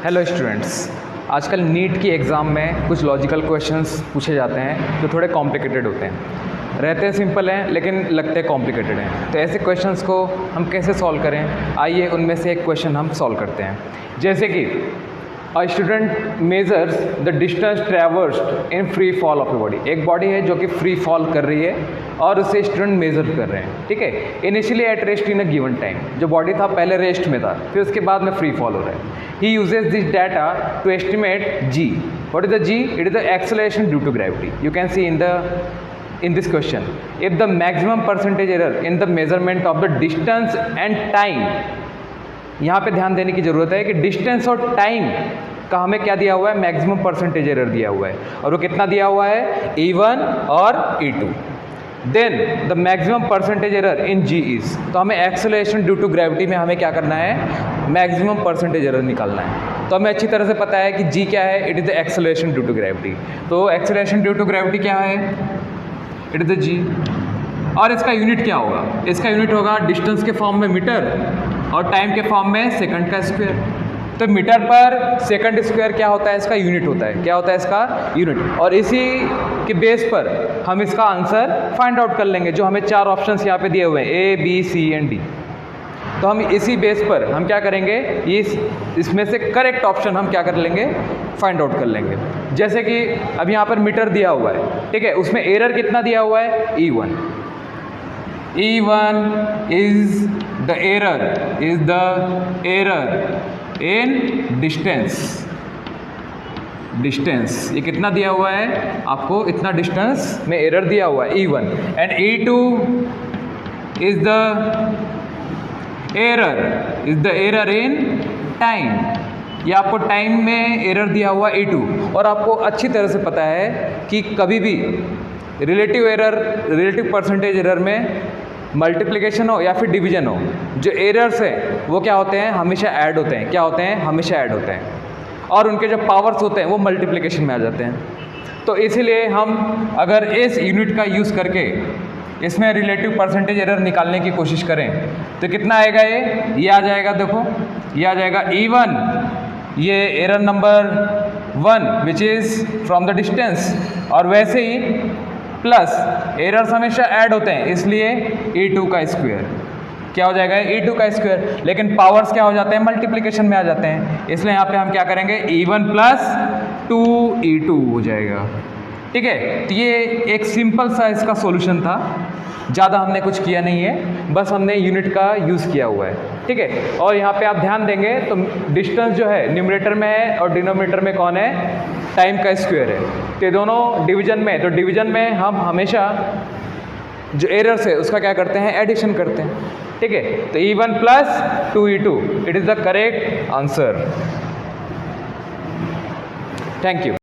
Hello students, आजकल NEET की exam में कुछ लॉजिकल क्वेश्चंस पूछे जाते हैं जो थोड़े कॉम्प्लिकेटेड होते हैं। रहते हैं सिंपल हैं लेकिन लगते कॉम्प्लिकेटेड हैं। तो ऐसे क्वेश्चंस को हम कैसे सॉल्व करें, आइए उनमें से एक क्वेश्चन हम सॉल्व करते हैं। जैसे कि a student measures the distance traversed in free fall of a body. एक बॉडी है जो कि फ्री फॉल कर रही है और उसे स्टूडेंट मेजर कर रहे हैं, ठीक है। Initially at rest in a given time, जो बॉडी था पहले रेस्ट में था, फिर उसके बाद में फ्री फॉल हो रहा है। He uses this data to estimate g. What is the g? It is the acceleration due to gravity. You can see in this question, if the maximum percentage error in the measurement of the distance and time, यहाँ पे ध्यान देने की ज़रूरत है कि distance और time का हमें क्या दिया हुआ है, मैक्सिमम परसेंटेज एरर दिया हुआ है, और वो कितना दिया हुआ है, E1 और E2। Then the maximum percentage error in G is, तो हमें एक्सेलरेशन ड्यू टू ग्रेविटी में हमें क्या करना है, मैक्सिमम परसेंटेज एरर निकालना है। तो हमें अच्छी तरह से पता है कि जी क्या है, it is the acceleration due to gravity. तो एक्सेलरेशन ड्यू टू ग्रेविटी क्या है, इट इज़ द जी। और इसका यूनिट क्या होगा, इसका यूनिट होगा डिस्टेंस के फॉर्म में मीटर और टाइम के फॉर्म में सेकंड का स्क्वायर। तो मीटर पर सेकंड स्क्वायर क्या होता है, इसका यूनिट होता है। क्या होता है इसका यूनिट, और इसी के बेस पर हम इसका आंसर फाइंड आउट कर लेंगे। जो हमें चार ऑप्शंस यहाँ पे दिए हुए हैं, A B C and D, तो हम इसी बेस पर हम क्या करेंगे, इसमें से करेक्ट ऑप्शन हम क्या कर लेंगे, फाइंड आउट कर लेंगे। जैसे कि अब यहाँ पर मीटर दिया हुआ है, ठीक है, उसमें एरर कितना दिया हुआ है, E1। E1 is the error in distance. ये कितना दिया हुआ है आपको, इतना डिस्टेंस में एरर दिया हुआ है E1। And E2 is the error in time. ये आपको टाइम में एरर दिया हुआ E2, और आपको अच्छी तरह से पता है कि कभी भी रिलेटिव परसेंटेज एरर में मल्टीप्लिकेशन हो या फिर डिवीजन हो, जो एरर्स हैं वो क्या होते हैं, हमेशा ऐड होते हैं। क्या होते हैं, हमेशा ऐड होते हैं, और उनके जो पावर्स होते हैं वो मल्टीप्लिकेशन में आ जाते हैं। तो इसीलिए हम अगर इस यूनिट का यूज़ करके इसमें रिलेटिव परसेंटेज एरर निकालने की कोशिश करें तो कितना आएगा, ये आ जाएगा, देखो ये आ जाएगा E1, ये error number 1 which is from the distance, और वैसे ही प्लस एरर्स हमेशा ऐड होते हैं, इसलिए E2 का स्क्वायर क्या हो जाएगा, E2 का स्क्वायर। लेकिन पावर्स क्या हो जाते हैं, मल्टीप्लिकेशन में आ जाते हैं, इसलिए यहाँ पे हम क्या करेंगे, E1 प्लस 2E2 हो जाएगा, ठीक है। तो ये एक सिंपल सा इसका सॉल्यूशन था, ज़्यादा हमने कुछ किया नहीं है, बस हमने यूनिट का यूज़ किया हुआ है, ठीक है। और यहाँ पे आप ध्यान देंगे तो डिस्टेंस जो है न्यूमरेटर में है और डिनोमिनेटर में कौन है, टाइम का स्क्वायर है। तो दोनों डिवीजन में, तो डिवीजन में हम हमेशा जो एरर्स है उसका क्या करते हैं, एडिशन करते हैं, ठीक है। तो E1 plus 2E2 it is the correct answer. Thank you.